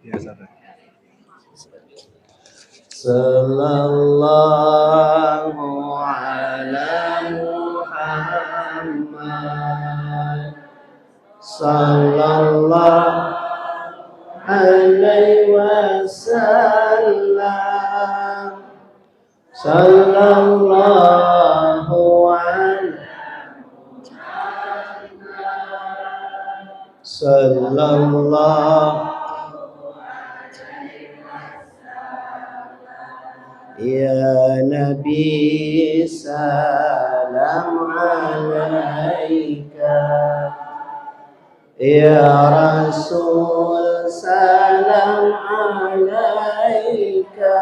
Ya, sadar. Sallallahu ala Muhammad sallallahu alaihi wasallam sallallahu alaihi sallallahu ya Nabi salam alaika ya Rasul salam alaika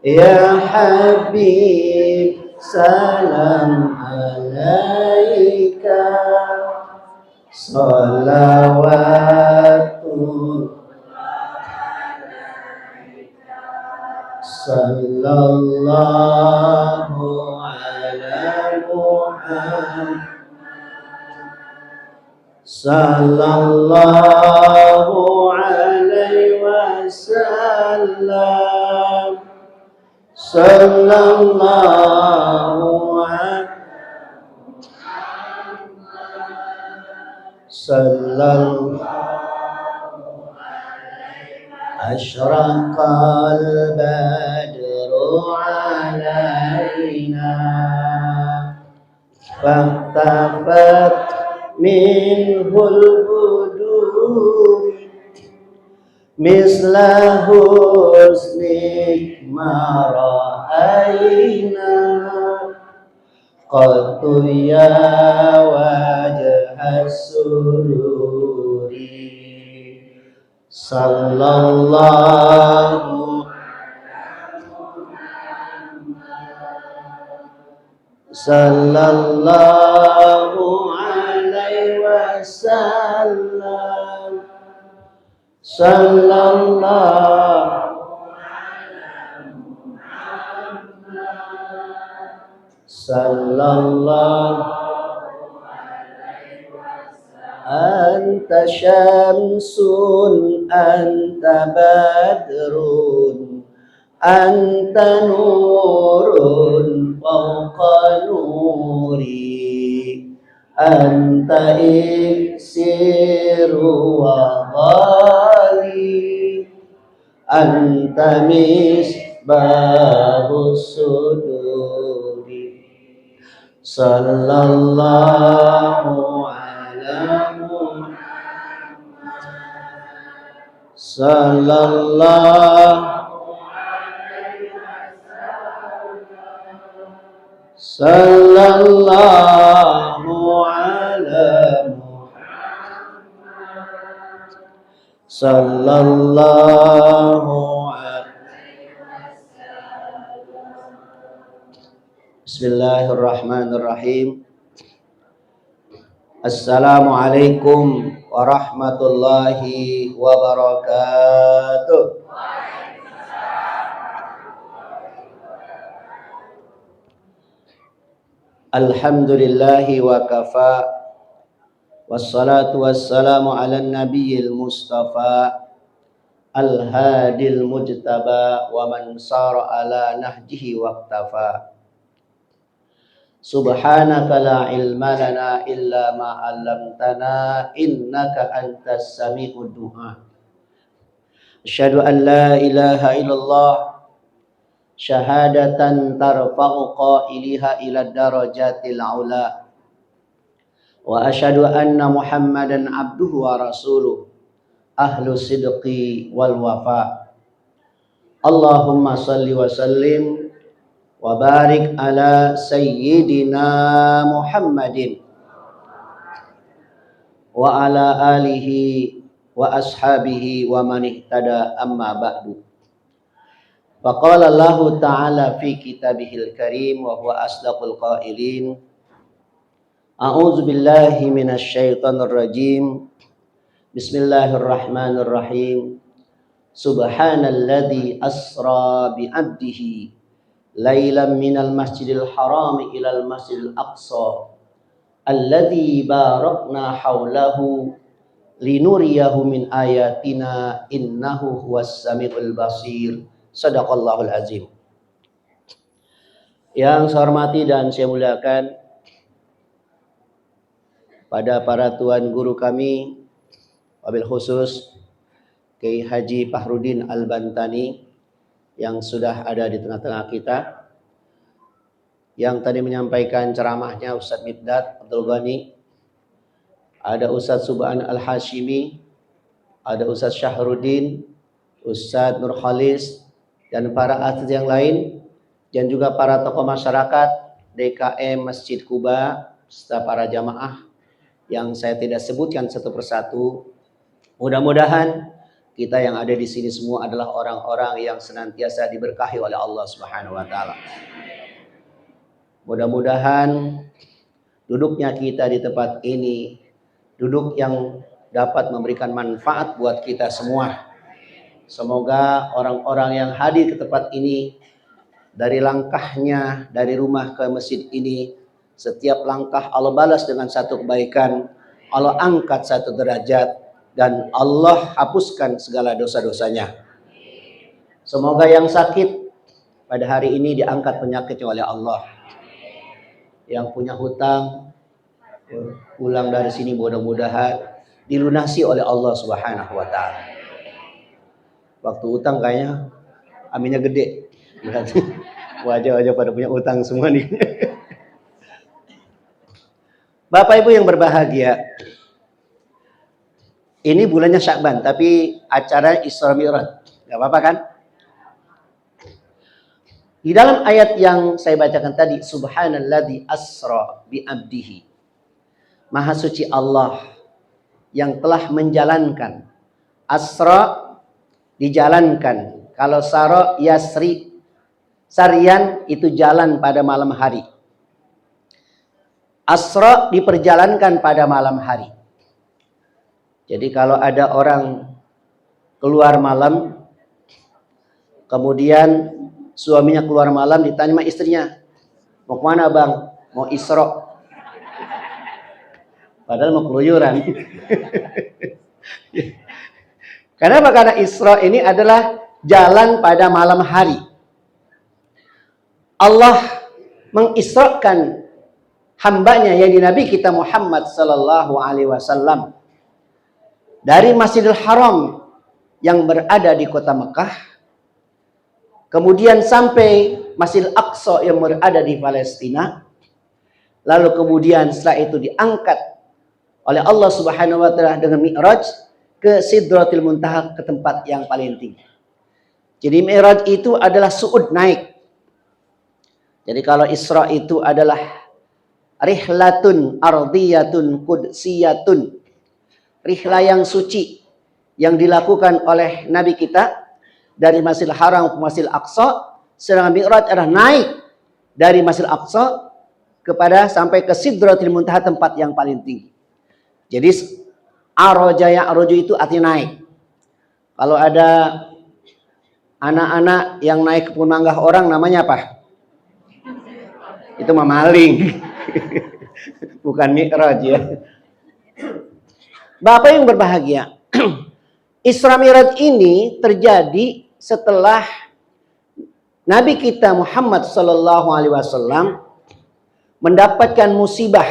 ya Habib salam alaika salawatullah sallallahu ala Muhammad sallallahu alaihi wasallam sallallahu asyraqal badru alaina fahtafat minhul budur misla husnik ma ra'ayna qattu ya wajhas sururi sallallahu alaihi wasallam sallallahu anta syamsun anta badrun anta nurun fawqa nuri anta iksiru wa ghali anta misbahu suduri sallallahu ala sallallahu ala sallallahu Bismillahirrahmanirrahim. Assalamualaikum warahmatullahi wabarakatuh. Alhamdulillahi wa kafa wassalatu wassalamu ala nabiyil mustafa al-hadil mujtaba wa man sara ala nahjihi waqtafa subhanaka la ilma lana illa ma 'allamtana innaka antas sami'ud du'a asyhadu an la ilaha illallah syahadatan tarfa'u qailiha ila darajatil ula wa asyhadu anna muhammadan abduhu wa rasuluh ahlu sidqi wal wafa Allahumma salli wa sallim wa barik ala sayyidina Muhammadin wa ala alihi wa ashabihi wa man ihtada amma ba'du. Faqala Allah ta'ala fi kitabihil karim wa huwa asdaqul qailin. A'udzu billahi minasy syaithanir rajim. Bismillahirrahmanirrahim. Subhanalladzi asra bi 'abdihi lailan minal masjidil haram ilal masjidil aqsa alladzi barakna haulahu linuriyahu min ayatina innahu huwas samiul basir. Shadaqallahul azim. Yang saya hormati dan saya muliakan pada para tuan guru kami, wabil khusus Kiai Haji Fahrudin Al-Bantani yang sudah ada di tengah-tengah kita, yang tadi menyampaikan ceramahnya Ustadz Mibdat Abdul Ghani, ada Ustadz Subhan Al-Hashimi, ada Ustadz Syahruddin, Ustadz Nurhalis, dan para atlet yang lain, dan juga para tokoh masyarakat DKM Masjid Kuba, serta para jamaah yang saya tidak sebutkan satu persatu. Mudah-mudahan kita yang ada di sini semua adalah orang-orang yang senantiasa diberkahi oleh Allah Subhanahu wa taala. Mudah-mudahan duduknya kita di tempat ini duduk yang dapat memberikan manfaat buat kita semua. Semoga orang-orang yang hadir ke tempat ini, dari langkahnya dari rumah ke masjid ini, setiap langkah Allah balas dengan satu kebaikan, Allah angkat satu derajat, dan Allah hapuskan segala dosa-dosanya. Semoga yang sakit pada hari ini diangkat penyakitnya oleh Allah. Yang punya hutang pulang dari sini mudah-mudahan dilunasi oleh Allah Subhanahu wa taala. Waktu utang kayaknya aminnya gede. Wajah-wajah pada punya utang semua nih. Bapak Ibu yang berbahagia, ini bulannya Sya'ban tapi acara Isra Mi'raj. Enggak apa-apa kan? Di dalam ayat yang saya bacakan tadi, subhanalladzi asra bi abdihi. Maha suci Allah yang telah menjalankan. Asra dijalankan. Kalau sara yasri, sarian itu jalan pada malam hari. Asra diperjalankan pada malam hari. Jadi kalau ada orang keluar malam, kemudian suaminya keluar malam, ditanya sama istrinya, mau kemana bang? Mau Isra. Padahal mau keluyuran. Kenapa? Karena Isra ini adalah jalan pada malam hari. Allah mengisrakan hambanya yang Nabi kita Muhammad sallallahu alaihi wasallam dari Masjidil Haram yang berada di kota Mekah, kemudian sampai Masjidil Aqsa yang berada di Palestina, lalu kemudian setelah itu diangkat oleh Allah Subhanahu wa taala dengan Mi'raj ke Sidratil Muntaha, ke tempat yang paling tinggi. Jadi Mi'raj itu adalah su'ud, naik. Jadi kalau Isra itu adalah rihlatun ardiyatun qudsiyatun, rihlah yang suci yang dilakukan oleh Nabi kita dari Masjidil Haram ke Masjidil Aqsa. Sedangkan Mi'raj adalah naik dari Masjidil Aqsa kepada sampai ke Sidratil Muntaha, tempat yang paling tinggi. Jadi aroja itu artinya naik. Kalau ada anak-anak yang naik ke punanggah orang, namanya apa? Itu mamaling. Bukan Mi'raj ya. Bapak yang berbahagia, Isra Mi'raj ini terjadi setelah Nabi kita Muhammad sallallahu alaihi wasallam mendapatkan musibah,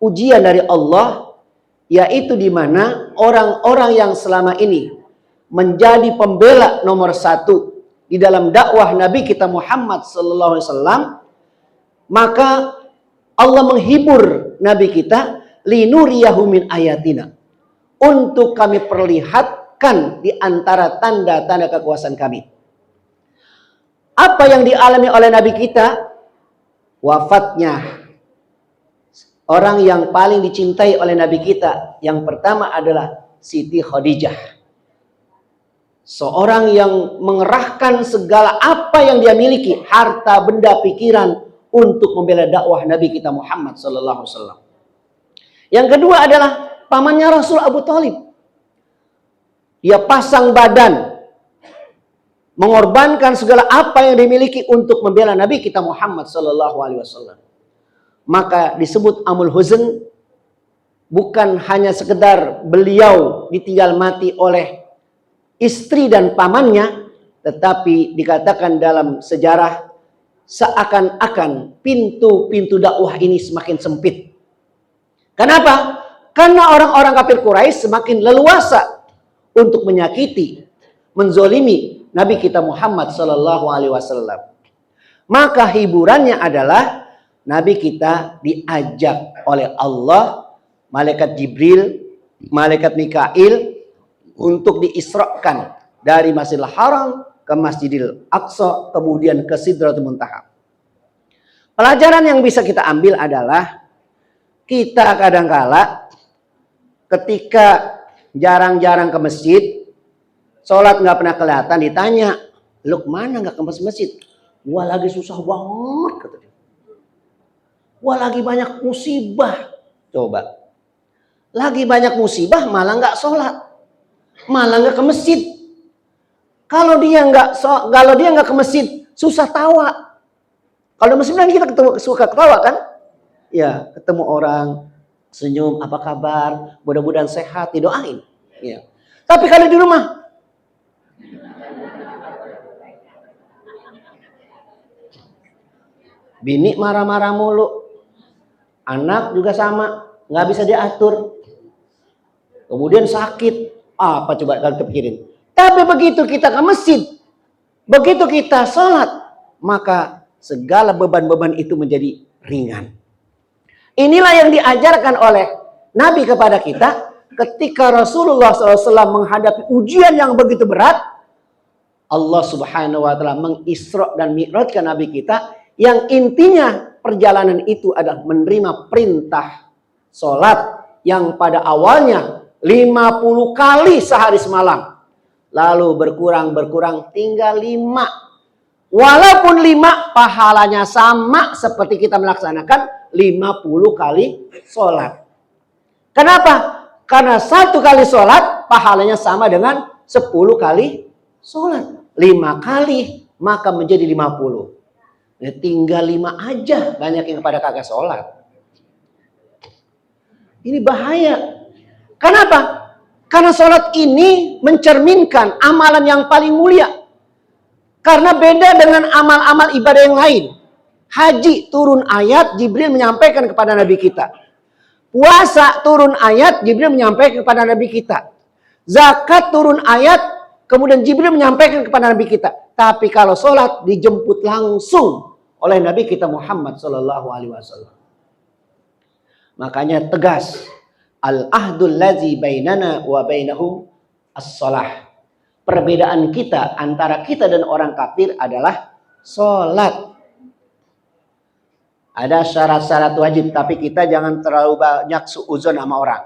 ujian dari Allah, yaitu di mana orang-orang yang selama ini menjadi pembela nomor satu di dalam dakwah Nabi kita Muhammad sallallahu alaihi wasallam, maka Allah menghibur Nabi kita, linuriyahu min ayatina, untuk kami perlihatkan di antara tanda-tanda kekuasaan kami. Apa yang dialami oleh Nabi kita? Wafatnya orang yang paling dicintai oleh Nabi kita. Yang pertama adalah Siti Khadijah. Seorang yang mengerahkan segala apa yang dia miliki, harta, benda, pikiran, untuk membela dakwah Nabi kita Muhammad sallallahu alaihi wasallam. Yang kedua adalah pamannya Rasul Abu Thalib. Dia pasang badan, mengorbankan segala apa yang dimiliki untuk membela Nabi kita Muhammad sallallahu alaihi wasallam. Maka disebut Amul Huzn, bukan hanya sekedar beliau ditinggal mati oleh istri dan pamannya, tetapi dikatakan dalam sejarah seakan-akan pintu-pintu dakwah ini semakin sempit. Kenapa? Karena orang-orang kafir Quraisy semakin leluasa untuk menyakiti, menzolimi Nabi kita Muhammad Sallallahu Alaihi Wasallam. Maka hiburannya adalah Nabi kita diajak oleh Allah, malaikat Jibril, malaikat Mikail untuk diisrakan dari Masjidil Haram ke Masjidil Aqsa, kemudian ke Sidratul Muntaha. Pelajaran yang bisa kita ambil adalah kita kadangkala ketika jarang-jarang ke masjid, sholat nggak pernah kelihatan, ditanya, lu kemana nggak ke masjid? Wah lagi susah banget, kata dia. Wah lagi banyak musibah. Coba, lagi banyak musibah malah nggak sholat, malah nggak ke masjid. Kalau dia nggak ke masjid, susah tawa. Kalau masjid kan kita suka ketawa kan? Ya, ketemu orang senyum, apa kabar? Mudah-mudahan sehat, didoain. Ya. Tapi kalau di rumah, bini marah-marah mulu, anak juga sama, nggak bisa diatur. Kemudian sakit, apa coba kalian kepikirin? Tapi begitu kita ke masjid, begitu kita sholat, maka segala beban-beban itu menjadi ringan. Inilah yang diajarkan oleh Nabi kepada kita ketika Rasulullah SAW menghadapi ujian yang begitu berat. Allah Subhanahu wa Ta'ala mengisra dan mi'rajkan Nabi kita, yang intinya perjalanan itu adalah menerima perintah sholat yang pada awalnya 50 kali sehari semalam, lalu berkurang tinggal 5. Walaupun 5 pahalanya sama seperti kita melaksanakan 50 kali sholat. Kenapa? Karena 1 kali sholat pahalanya sama dengan 10 kali sholat. 5 kali maka menjadi 50. Ya, tinggal 5 aja banyak yang pada kagak sholat. Ini bahaya. Kenapa? Karena sholat ini mencerminkan amalan yang paling mulia. Karena beda dengan amal-amal ibadah yang lain. Haji turun ayat, Jibril menyampaikan kepada Nabi kita. Puasa turun ayat, Jibril menyampaikan kepada Nabi kita. Zakat turun ayat, kemudian Jibril menyampaikan kepada Nabi kita. Tapi kalau sholat dijemput langsung oleh Nabi kita Muhammad Sallallahu Alaihi Wasallam. Makanya tegas, al-ahdul ladzi bainana wa bainahum as-shalah. Perbedaan kita antara kita dan orang kafir adalah sholat. Ada syarat-syarat wajib, tapi kita jangan terlalu banyak suudzon sama orang.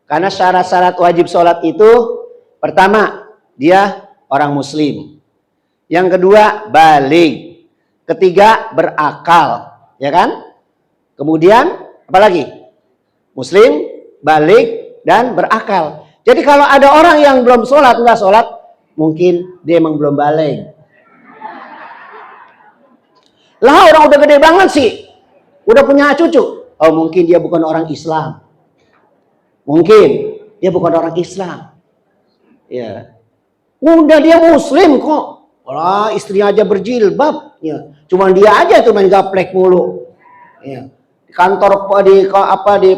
Karena syarat-syarat wajib sholat itu, pertama, dia orang muslim. Yang kedua, baligh. Ketiga, berakal. Ya kan? Kemudian, apa lagi? Muslim, baligh, dan berakal. Jadi kalau ada orang yang belum sholat, enggak sholat, mungkin dia emang belum baligh. Lah orang udah gede banget sih, udah punya cucu. Oh mungkin dia bukan orang Islam. Mungkin dia bukan orang Islam. Ya, udah dia Muslim kok. Wah istrinya aja berjilbab. Ya, cuman dia aja tuh main gaplek mulu. Ya, di kantor di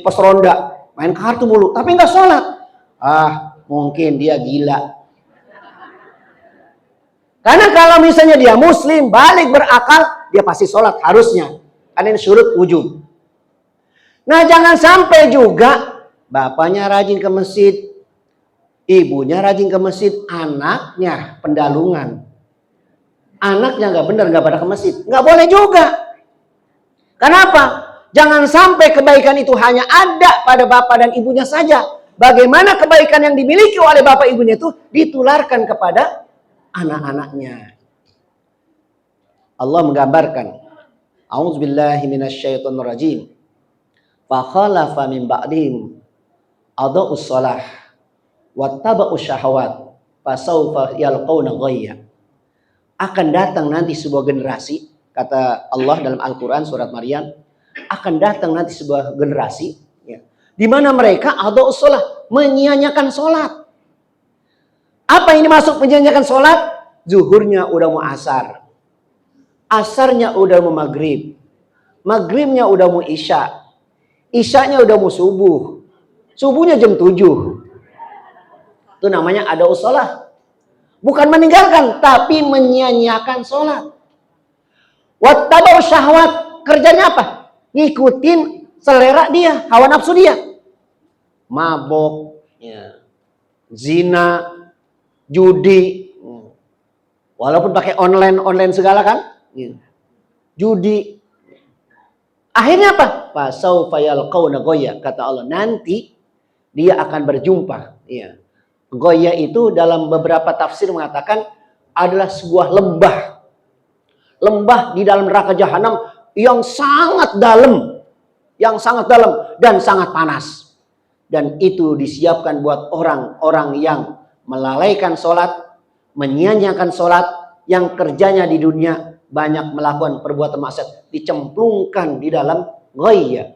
pos ronda. Main kartu mulu, tapi nggak sholat. Ah, mungkin dia gila. Karena kalau misalnya dia muslim, balik berakal, dia pasti sholat harusnya. Karena ini syurut wujud. Nah, jangan sampai juga bapaknya rajin ke masjid, ibunya rajin ke masjid, anaknya pendalungan. Anaknya nggak benar, nggak pada ke masjid. Nggak boleh juga. Kenapa? Jangan sampai kebaikan itu hanya ada pada bapak dan ibunya saja. Bagaimana kebaikan yang dimiliki oleh bapak ibunya itu ditularkan kepada anak-anaknya. Allah menggambarkan, A'udzubillahi minasyaitonirrajim. Fa khalafa min ba'dihim adha'us shalah wattaba'us syahawat fasawfa yalqawna ghayya. Akan datang nanti sebuah generasi, kata Allah dalam Al-Quran surat Maryam, akan datang nanti sebuah generasi, ya, Di mana mereka ada sholat, menyia-nyiakan sholat. Apa ini masuk menyia-nyiakan sholat? Zuhurnya udah mau asar. Asarnya udah mau maghrib. Maghribnya udah mau isya. Isyanya udah mau subuh. Subuhnya jam 7. Itu namanya ada sholat. Bukan meninggalkan, tapi menyia-nyiakan sholat. Wattabau syahwat. Kerjanya apa? Ngikutin selera dia, hawa nafsu dia. Mabok, ya. Zina, judi. Walaupun pakai online segala kan. Judi. Akhirnya apa? Fasaufa yalqauna ghayya. Kata Allah, nanti dia akan berjumpa. Ya. Ghayya itu dalam beberapa tafsir mengatakan adalah sebuah lembah. Lembah di dalam neraka jahanam yang sangat dalam. Yang sangat dalam dan sangat panas. Dan itu disiapkan buat orang-orang yang melalaikan sholat, menyia-nyiakan sholat, yang kerjanya di dunia banyak melakukan perbuatan maksiat, dicemplungkan di dalam ghayya.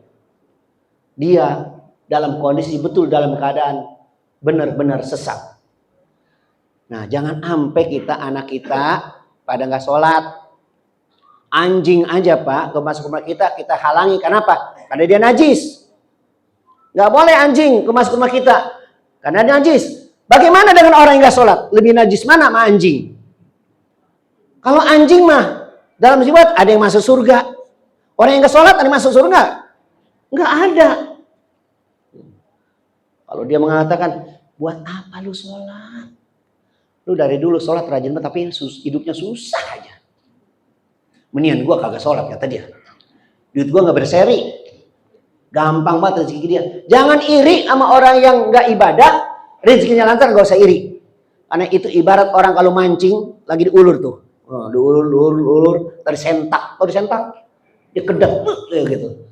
Dia dalam kondisi betul dalam keadaan benar-benar sesat. Nah, jangan sampai anak kita pada nggak sholat. Anjing aja Pak, masuk rumah kita halangi. Kenapa? Karena dia najis. Nggak boleh anjing masuk rumah kita, karena dia najis. Bagaimana dengan orang yang nggak sholat? Lebih najis mana sama anjing? Kalau anjing mah dalam sifat ada yang masuk surga. Orang yang nggak sholat ada yang masuk surga? Nggak ada. Kalau dia mengatakan, buat apa lu sholat? Lu dari dulu sholat rajin tapi hidupnya susah aja. Mendingan gua kagak sholat, kata dia. Duit gua nggak berseri. Gampang banget rezeki dia. Jangan iri sama orang yang nggak ibadah, rezekinya lancar, gak usah iri. Karena itu ibarat orang kalau mancing lagi diulur tuh. Diulur, dari sentak. Kalau disentak, dia kedap gitu.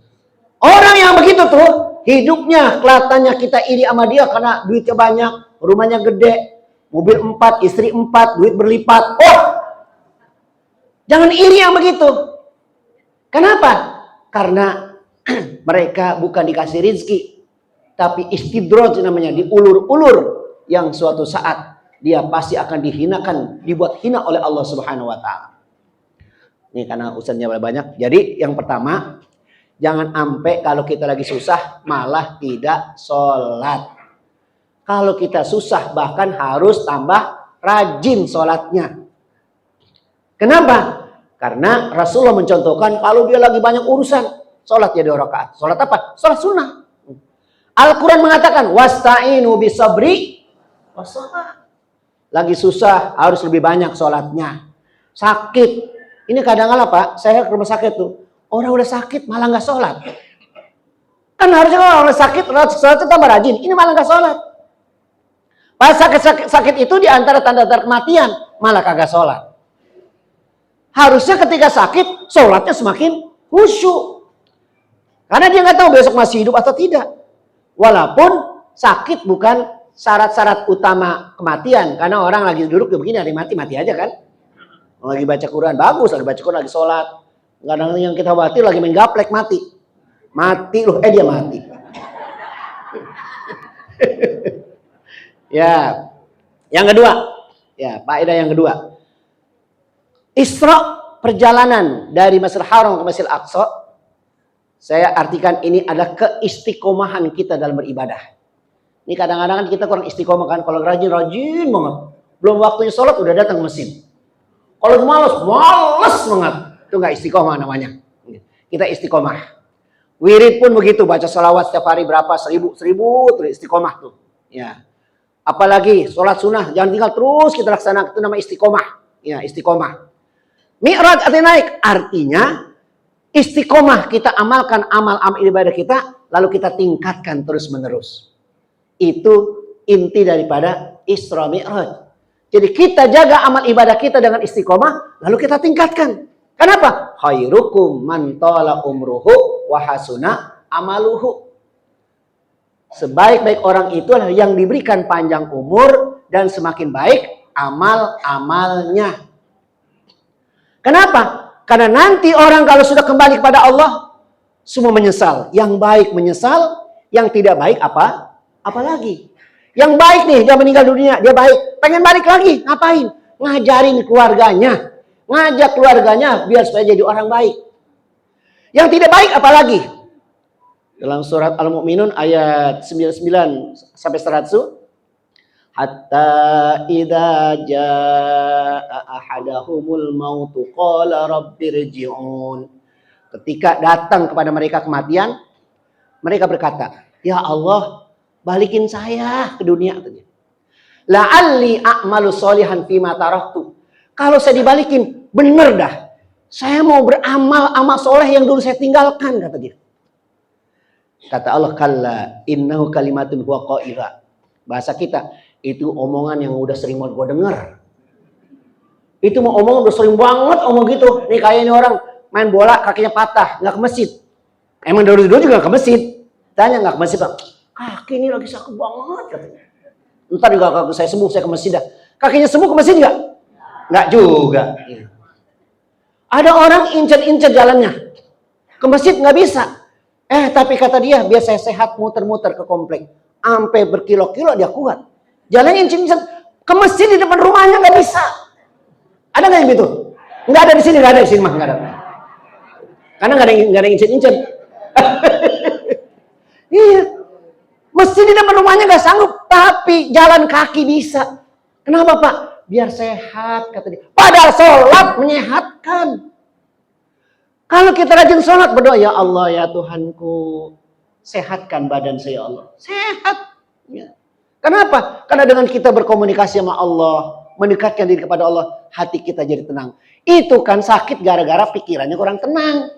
Orang yang begitu tuh, hidupnya kelihatannya kita iri sama dia karena duitnya banyak, rumahnya gede, mobil 4, istri 4, duit berlipat. Oh, jangan iri yang begitu. Kenapa? Karena mereka bukan dikasih rezeki, tapi istidraj namanya, diulur-ulur, yang suatu saat dia pasti akan dihinakan, dibuat hina oleh Allah Subhanahu wa taala. Ini karena urusannya banyak. Jadi yang pertama, jangan sampai kalau kita lagi susah malah tidak sholat. Kalau kita susah bahkan harus tambah rajin sholatnya. Kenapa? Karena Rasulullah mencontohkan kalau dia lagi banyak urusan, sholat jadi 2 rakaat. Sholat apa? Sholat sunnah. Al-Quran mengatakan wasta'inu bisabri wassalah. Lagi susah harus lebih banyak sholatnya. Sakit, ini kadang-kadang Pak, saya ke rumah sakit tuh, orang udah sakit malah nggak sholat. Kan harusnya kalau orang sakit sholat tambah rajin, ini malah nggak sholat. Pas sakit itu di antara tanda-tanda kematian, malah kagak sholat. Harusnya ketika sakit sholatnya semakin khusyuk. Karena dia nggak tahu besok masih hidup atau tidak. Walaupun sakit bukan syarat-syarat utama kematian. Karena orang lagi duduk begini, hari mati aja kan. Lagi baca Quran, bagus. Lagi baca Quran, lagi sholat. Kadang yang kita khawatir lagi main gaplek, mati. Mati loh, dia mati. Ya, yang kedua. Ya, faedah yang kedua. Isra, perjalanan dari Masjidil Haram ke Masjidil Aqsa. Saya artikan ini adalah keistiqomahan kita dalam beribadah. Ini kadang-kadang kan kita kurang istiqomah kan. Kalau rajin banget. Belum waktunya sholat udah datang ke masjid. Kalau malas banget. Itu nggak istiqomah namanya. Kita istiqomah. Wirid pun begitu. Baca salawat setiap hari berapa? 1000 terus istiqomah tuh. Ya. Apalagi sholat sunnah. Jangan tinggal terus kita laksanakan. Itu namanya istiqomah. Ya, istiqomah. Mi'raj artinya naik. Artinya istiqomah kita amalkan amal ibadah kita, lalu kita tingkatkan terus menerus. Itu inti daripada Isra Mi'raj. Jadi kita jaga amal ibadah kita dengan istiqomah, lalu kita tingkatkan. Kenapa? Khairukum man tala umruhu wa hasuna amaluhu. Sebaik-baik orang itu adalah yang diberikan panjang umur dan semakin baik amal-amalnya. Kenapa? Karena nanti orang kalau sudah kembali kepada Allah, semua menyesal. Yang baik menyesal, Yang tidak baik apa? Apalagi. Yang baik nih, dia meninggal dunia, dia baik. Pengen balik lagi, ngapain? Ngajarin keluarganya. Ngajak keluarganya biar supaya jadi orang baik. Yang tidak baik apalagi? Dalam surat Al-Mu'minun ayat 99 sampai 100. Hatta idza jaa ahadahumul mautu qala rabbirji'un. Ketika datang kepada mereka kematian, mereka berkata, "Ya Allah, balikin saya ke dunia." La'alli a'malu sholihan fima taraktu. Kalau saya dibalikin, bener dah. Saya mau beramal amal soleh yang dulu saya tinggalkan, kata dia. Kata Allah, kalla innahu kalimatun huwa qaila. Bahasa kita, itu omongan yang udah sering banget gue denger. Itu mau omongan udah sering banget omong gitu. Nih kayaknya orang main bola kakinya patah, nggak ke masjid. Emang dari dulu juga nggak ke masjid. Tanya nggak ke masjid, Bang. Kaki ini lagi sakit banget katanya. Ntar juga kalau saya sembuh saya ke masjid dah. Kakinya sembuh ke masjid nggak? Nggak juga. Ada orang incet-incet jalannya. Ke masjid nggak bisa. Tapi kata dia, biar saya sehat muter-muter ke komplek. Sampai berkilo-kilo dia kuat. Jalannya incet-incet. Ke masjid di depan rumahnya nggak bisa. Ada nggak yang gitu? Nggak ada di sini, nggak ada di sini mah, nggak ada. Karena nggak ada yang incet-incet. Iya. Masjid di depan rumahnya nggak sanggup, tapi jalan kaki bisa. Kenapa Pak? Biar sehat, kata dia. Padahal sholat menyehatkan. Kalau kita rajin sholat, berdoa, ya Allah ya Tuhanku, sehatkan badan saya, Allah. Sehat. Ya. Kenapa? Karena dengan kita berkomunikasi sama Allah, mendekatkan diri kepada Allah, hati kita jadi tenang. Itu kan sakit gara-gara pikirannya kurang tenang.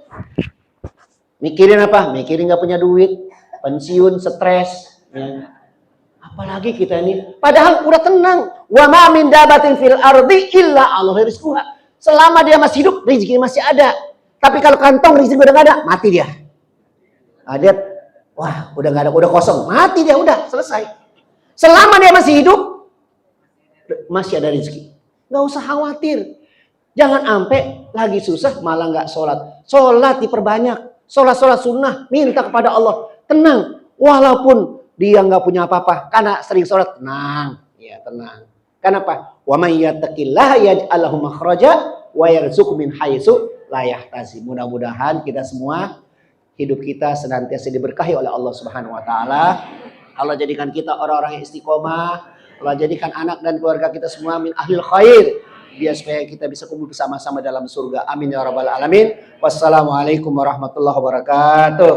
Mikirin apa? Mikirin gak punya duit, pensiun, stres. Ya. Apalagi kita ini, padahal udah tenang. Wa ma min dabatin fil ardi illa Allah rizquha. Selama dia masih hidup, rezeki masih ada. Tapi kalau kantong rezeki udah gak ada, mati dia. Nah, dia, wah udah gak ada, udah kosong, mati dia, udah selesai. Selama dia masih hidup, masih ada rezeki. Gak usah khawatir. Jangan sampai lagi susah malah gak sholat. Sholat diperbanyak. Sholat sunnah, minta kepada Allah. Tenang, walaupun dia nggak punya apa-apa, karena sering sholat, tenang, ya tenang. Kenapa? Wa may yattaqillaha yaj'al lahu makhraja wa yarzuqhu min haitsu la yahtasib. Mudah-mudahan kita semua hidup kita senantiasa diberkahi oleh Allah Subhanahu wa taala. Allah jadikan kita orang-orang yang istiqomah. Allah jadikan anak dan keluarga kita semua min ahlil khair. Biar supaya kita bisa kumpul bersama-sama dalam surga. Amin ya rabbal alamin. Wassalamualaikum warahmatullahi wabarakatuh.